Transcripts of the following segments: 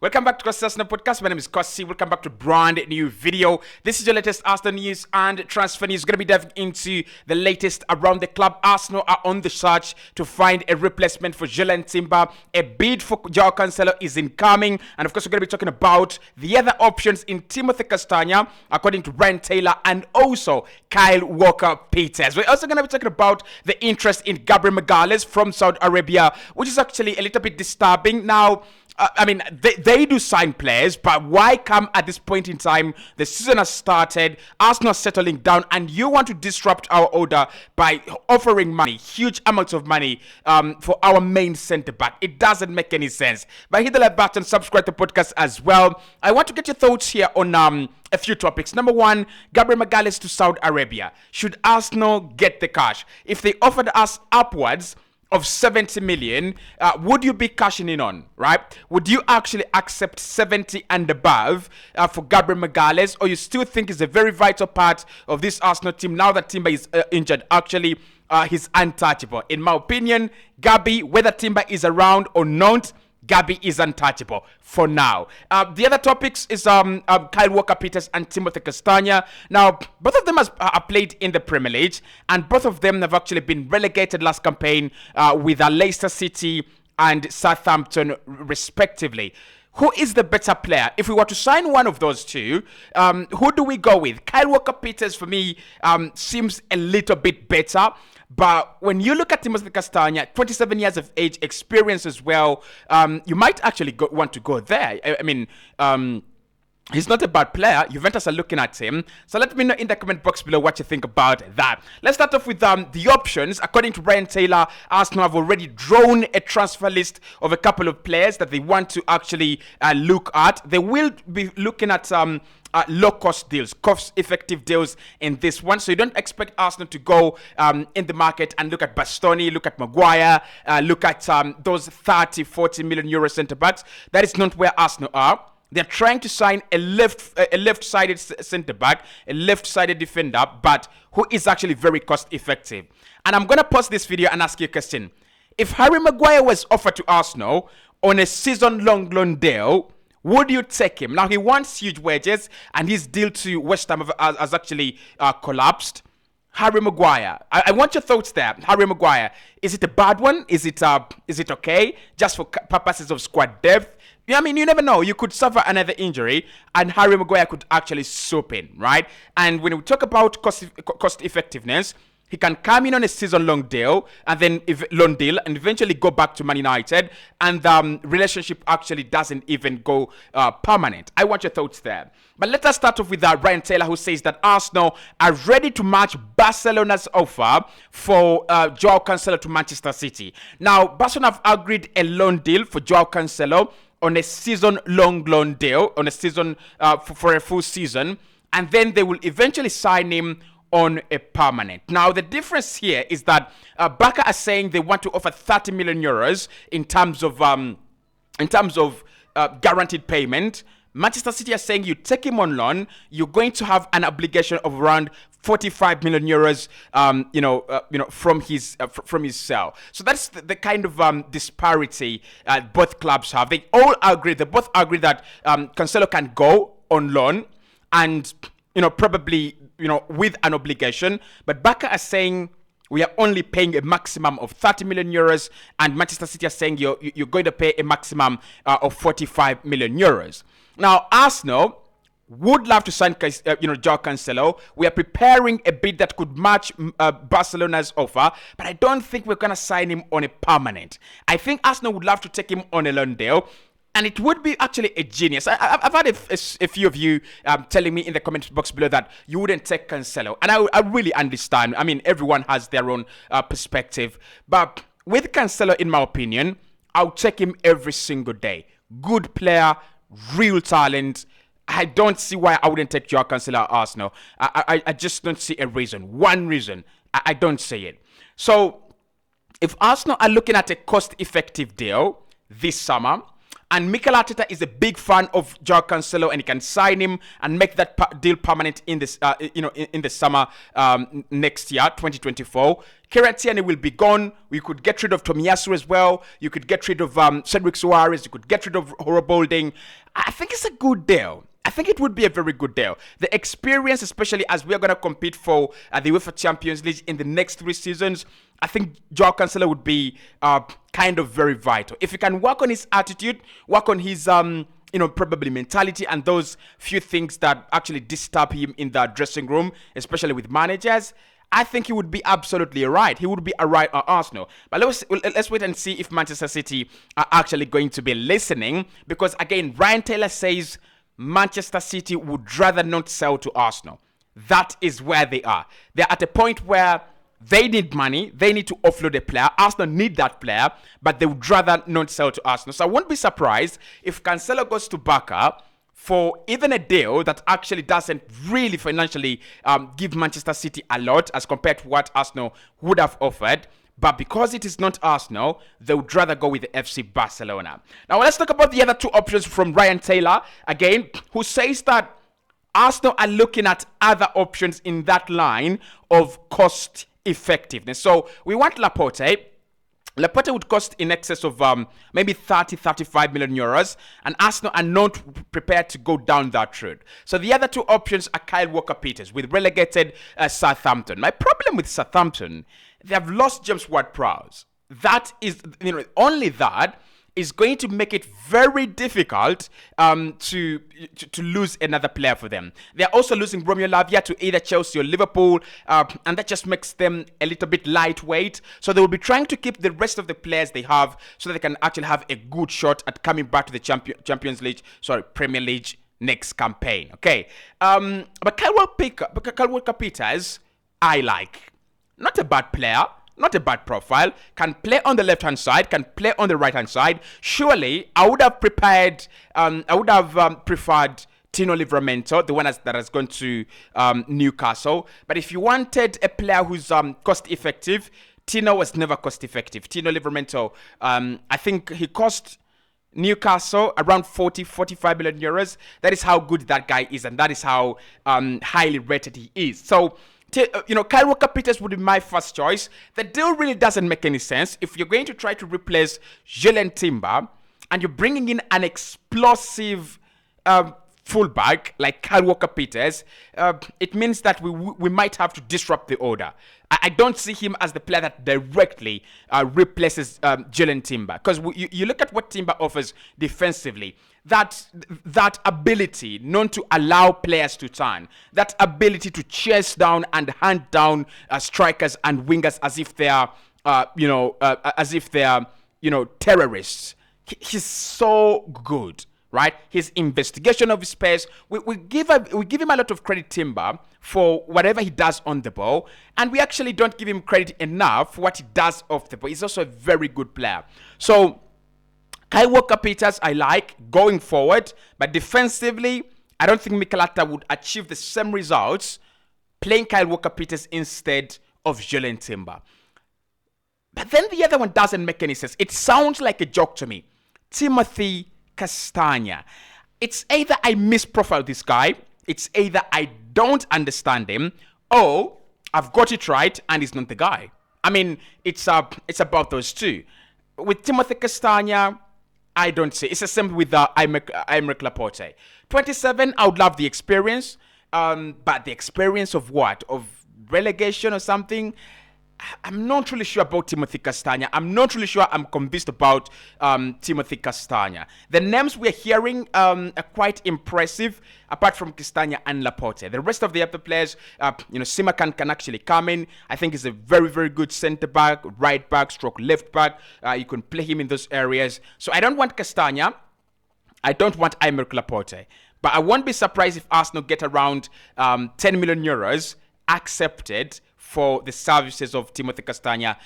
Welcome back to Castana podcast. My name is Cossy. Welcome back to brand new video. This is your latest Arsenal news and transfer news. Going to be diving into the latest around the club. Arsenal are on the search to find a replacement for Julian Timber. A bid for Joao Cancelo is incoming, and of course we're going to be talking about the other options in Timothy Castana, according to Ryan Taylor, and also Kyle Walker-Peters. We're also going to be talking about the interest in Gabriel from Saudi Arabia, which is actually a little bit disturbing. Now, they do sign players, but why come at this point in time? The season has started, Arsenal settling down, and you want to disrupt our order by offering money, huge amounts of money for our main centre-back. It doesn't make any sense. But hit the like button, subscribe to the podcast as well. I want to get your thoughts here on a few topics. Number one, Gabriel to Saudi Arabia. Should Arsenal get the cash? If they offered us upwards of 70 million, would you be cashing in on, right? Would you actually accept 70 and above for Gabriel Magalhaes, or you still think he's a very vital part of this Arsenal team now that Timber is injured? Actually, he's untouchable. In my opinion, Gabi, whether Timber is around or not, Gabi is untouchable for now. The other topics is Kyle Walker-Peters and Timothy Castana. Now, both of them are played in the Premier League, and both of them have actually been relegated last campaign with Leicester City and Southampton, respectively. Who is the better player? If we were to sign one of those two, who do we go with? Kyle Walker-Peters, for me, seems a little bit better. But when you look at Timothy Castana, 27 years of age, experience as well, you might actually want to go there. He's not a bad player. Juventus are looking at him. So let me know in the comment box below what you think about that. Let's start off with the options. According to Ryan Taylor, Arsenal have already drawn a transfer list of a couple of players that they want to actually look at. They will be looking at low-cost deals, cost-effective deals in this one. So you don't expect Arsenal to go in the market and look at Bastoni, look at Maguire, look at those 30, 40 million euro centre-backs. That is not where Arsenal are. They're trying to sign a left-sided centre-back, a left-sided defender, but who is actually very cost-effective. And I'm going to pause this video and ask you a question. If Harry Maguire was offered to Arsenal on a season-long loan deal, would you take him? Now, he wants huge wages, and his deal to West Ham has actually collapsed. Harry Maguire, I want your thoughts there. Harry Maguire, is it a bad one? Is it okay? Just for purposes of squad depth? I mean, you never know. You could suffer another injury, and Harry Maguire could actually swoop in, right? And when we talk about cost effectiveness, he can come in on a season-long deal and then and eventually go back to Man United, and the relationship actually doesn't even go permanent. I want your thoughts there. But let us start off with Ryan Taylor, who says that Arsenal are ready to match Barcelona's offer for Joao Cancelo to Manchester City. Now, Barcelona have agreed a loan deal for Joao Cancelo on a season-long loan deal, on a season for a full season, and then they will eventually sign him on a permanent. Now, the difference here is that Barca are saying they want to offer 30 million euros in terms of guaranteed payment. Manchester City are saying you take him on loan, you're going to have an obligation of around 45 million euros, from his sale. So that's the kind of disparity both clubs have. They both agree that Cancelo can go on loan, and probably with an obligation. But Barca are saying we are only paying a maximum of 30 million euros, and Manchester City are saying you're going to pay a maximum of 45 million euros. Now, Arsenal would love to sign Joao Cancelo. We are preparing a bid that could match Barcelona's offer, but I don't think we're going to sign him on a permanent. I think Arsenal would love to take him on a loan deal, and it would be actually a genius. I've had a few of you telling me in the comment box below that you wouldn't take Cancelo, and I really understand. I mean, everyone has their own perspective, but with Cancelo, in my opinion, I'll take him every single day. Good player, real talent. I don't see why I wouldn't take Joao Cancelo at Arsenal. I just don't see a reason. One reason. I don't see it. So, if Arsenal are looking at a cost-effective deal this summer, And Mikel Arteta is a big fan of Joao Cancelo, and he can sign him and make that deal permanent in this, in the summer next year, 2024. Kieran Tierney will be gone. We could get rid of Tomiyasu as well. You could get rid of Cedric Suarez. You could get rid of Horo Bolding. I think it's a good deal. I think it would be a very good deal. The experience, especially as we are going to compete for the UEFA Champions League in the next 3 seasons, I think Joao Cancelo would be kind of very vital. If he can work on his attitude, work on his probably mentality and those few things that actually disturb him in the dressing room, especially with managers, I think he would be absolutely right. He would be a right at Arsenal. But let's wait and see if Manchester City are actually going to be listening. Because again, Ryan Taylor says Manchester City would rather not sell to Arsenal. That is where they are. They're at a point where they need money. They need to offload a player. Arsenal need that player, but they would rather not sell to Arsenal. So I won't be surprised if Cancelo goes to Barca for even a deal that actually doesn't really financially give Manchester City a lot as compared to what Arsenal would have offered. But because it is not Arsenal, they would rather go with the FC Barcelona. Now, let's talk about the other 2 options from Ryan Taylor, again, who says that Arsenal are looking at other options in that line of cost effectiveness. So we want Laporte. Laporte would cost in excess of maybe 35 million euros, and Arsenal are not prepared to go down that route. So the other 2 options are Kyle Walker-Peters with relegated Southampton. My problem with Southampton, they have lost James Ward-Prowse. That is, only that is going to make it very difficult to lose another player for them. They are also losing Romeo Lavia to either Chelsea or Liverpool, and that just makes them a little bit lightweight. So they will be trying to keep the rest of the players they have so that they can actually have a good shot at coming back to the Premier League next campaign. Okay, but Kyle Walker-Peters, I like. Not a bad player. Not a bad profile, can play on the left-hand side, can play on the right-hand side. Surely, I would have preferred Tino Livramento, the one that has gone to Newcastle. But if you wanted a player who's cost-effective, Tino was never cost-effective. Tino Livramento, I think he cost Newcastle around 45 million euros. That is how good that guy is, and that is how highly rated he is. So, Kyle Walker-Peters would be my first choice. The deal really doesn't make any sense. If you're going to try to replace Jelen Timber and you're bringing in an explosive fullback like Kyle Walker-Peters, it means that we might have to disrupt the order. I don't see him as the player that directly replaces Jelen Timber. Because you look at what Timber offers defensively. That ability known to allow players to turn, that ability to chase down and hunt down strikers and wingers as if they are, terrorists. He's so good, right? His investigation of his pace. We give him a lot of credit, Timber, for whatever he does on the ball, and we actually don't give him credit enough for what he does off the ball. He's also a very good player. So Kyle Walker-Peters I like going forward, but defensively, I don't think Mikel Arteta would achieve the same results playing Kyle Walker-Peters instead of Jelen Timber. But then the other one doesn't make any sense. It sounds like a joke to me. Timothy Castana. It's either I misprofile this guy, it's either I don't understand him, or I've got it right and he's not the guy. I mean, it's about those two. With Timothy Castana, I don't see. It's the same with Aymeric Laporte. 27, I would love the experience. But the experience of what? Of relegation or something? I'm not really sure about Timothy Castana. I'm not really sure I'm convinced about Timothy Castana. The names we're hearing are quite impressive, apart from Castana and Laporte. The rest of the other players, Simakan can actually come in. I think he's a very, very good centre-back, right-back, stroke left-back. You can play him in those areas. So I don't want Castana. I don't want Aymeric Laporte. But I won't be surprised if Arsenal get around 10 million euros accepted for the services of Timothy Castana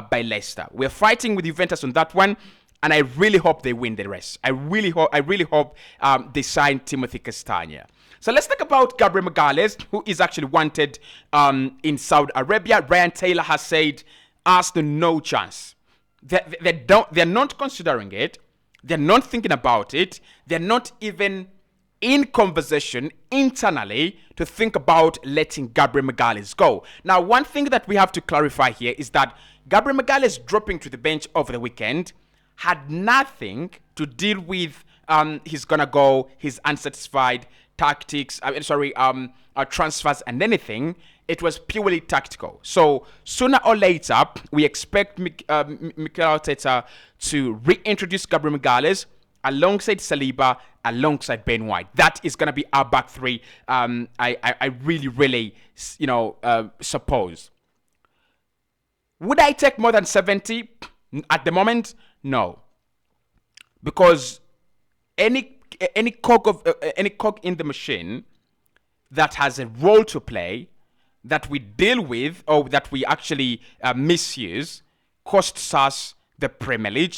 by Leicester. We're fighting with Juventus on that one, and I really hope they win the rest. I really hope they sign Timothy Castana. So let's talk about Gabriel Magalhaes, who is actually wanted in Saudi Arabia. Ryan Taylor has said Arsenal no chance. They're not considering it. They're not thinking about it. They're not even in conversation internally to think about letting Gabriel Magalhaes go. Now, one thing that we have to clarify here is that Gabriel Magalhaes dropping to the bench over the weekend had nothing to deal with he's gonna go, his unsatisfied tactics, transfers and anything. It was purely tactical. So sooner or later, we expect Mikel Arteta to reintroduce Gabriel Magalhaes alongside Saliba, alongside Ben White. That is going to be our back three. I really, suppose. Would I take more than 70 at the moment? No, because any cog in the machine that has a role to play, that we deal with or that we actually misuse, costs us the Premier League,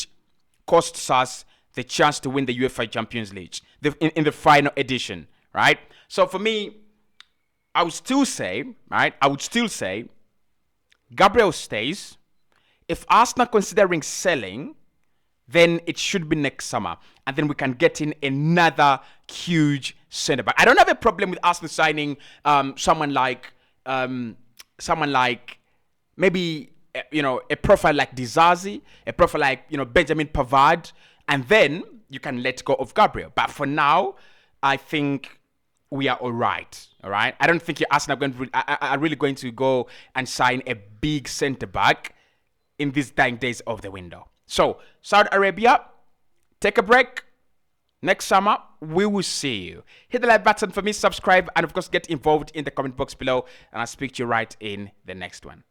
costs us the chance to win the UEFA Champions League in the final edition, right? So for me, I would still say, Gabriel stays. If Arsenal considering selling, then it should be next summer. And then we can get in another huge centre-back. I don't have a problem with Arsenal signing someone like maybe, a profile like Dizazi, a profile like, Benjamin Pavard, and then you can let go of Gabriel. But for now, I think we are all right. I don't think Arsenal are really going to go and sign a big centre-back in these dying days of the window. So, Saudi Arabia, take a break. Next summer, we will see you. Hit the like button for me, subscribe, and of course, get involved in the comment box below. And I'll speak to you right in the next one.